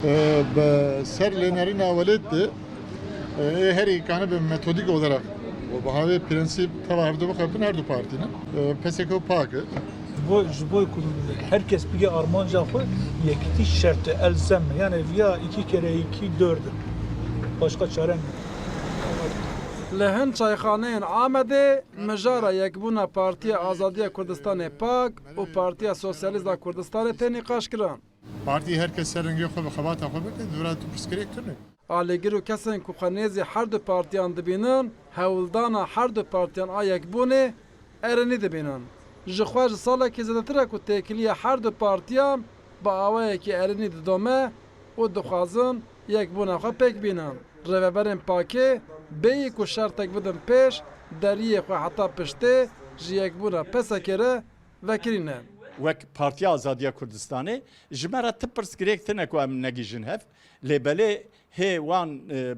سر لنرین اولید هری کانه به متدیک olarak و به همه پرنسیب توارد بخوابن هر دو پارتی نه پس یک پاکه جبوی کدوم herkes بگه Armanca خو یکی شرط الزم yani ya 2 kere 2 4 başka çare mi? لهن چایخانین آمده مجارا یکبونا پارتی آزادی کردستان پاک و پارتی سوسیالیست کردستان تنی قاش کرن. پارتی herkes سرنگی خو به خبات خو بده دورات پسکریک تونه. آلیگر و کسان که خانیزی هر دو پارتیان دبینن هولدانا هر دو پارتیان یکبونه ارنی دبینن. جخواج ساله که زدتره که تکلیه هر دو پارتیان با آوایی که ارنی ددومه و دخوازن یکبونه خو پک بینن. روبرن پاکه بیک و شرطک بدن پیش دریه خو حتی پشته جیک بونا پسا کره وکرینه. وک پارتی آزادی کردستانه جمعه تپرس گریک تنه که ام نگیجن هف لیبله هی وان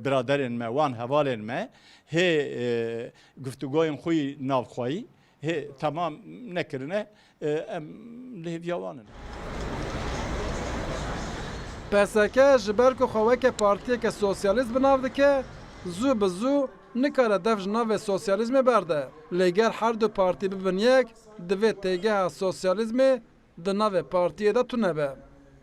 برادرین ما وان حوالین ما هی گفتگوین خوی ناو خویی هی تمام نکرنه ام لهویاوانن. پسا که جبر که خواه که پارتی که سوسیالیست بناو دکه زو به زو نکاره دفج ناو سوسیالیزم برده. لیگر هر دو پارتی ببین یک دوی تیگه سوسیالیزم ده ناو پارتی ده تو نبه.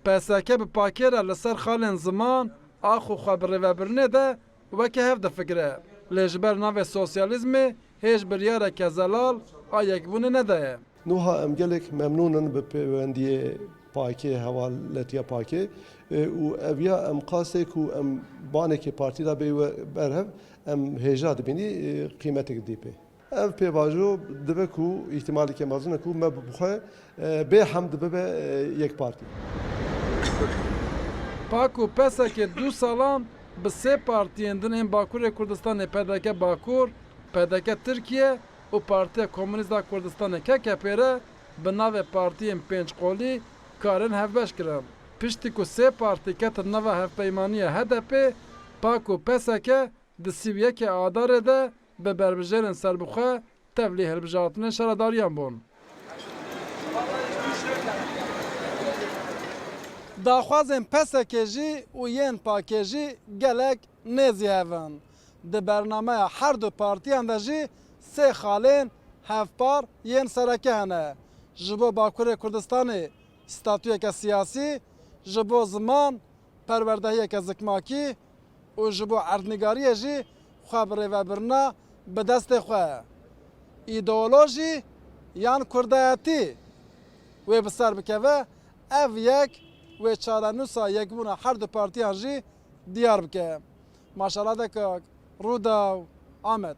پس که به پاکیره لسر خالن زمان آخو خبره و برنه ده و که هف ده فکره. لیجبر ناو سوسیالیزم هیچ بریاره که زلال آیک بونه نده. نوها ام gelek memnunun به پیوندی پاکی حوالتیا پاکی و اویا ام قاسه کو ام بانه که پارتی را برهم ام هجا دبینی قیمت دیپه اف پیواجو دبه کو احتمالی که مازن کو ما بخواه به هم دبه یک پارتی پاکو پسا که 2 سالان به 3 پارتیندن این باکور کردستان پدکه باکور پدکه ترکیه و پارتی کمونیست کردستان که کپیره به ناو پارتی پنج قولی کارن هفبش کرن. پشتی که 3 پارتی که تر ناو هف پیمانی هدپی پاکو پسا که دسیویه که آداره ده به بربجرن سربخواه تبلیه البجاتن شرداریان بون. داخوازن پسا که جی و ین پاکه جی گلک نزی هفن. ده برنامه هر دو پارتیان ده جی 3 خالین هف پار ین سرکه هنه. جبو باکور کردستانی ستاتوی که سیاسی، جبو زمان پروردهی که زکماکی و جبو عردنگاری جی خبره و برنا به دست خواه. ایدئولوژی یان کردایتی و بسر بکوه او یک و چارنوسا یک بونه هر دو پارتیان جی دیار بکه. ماشاءالله ده که رودا و آمد.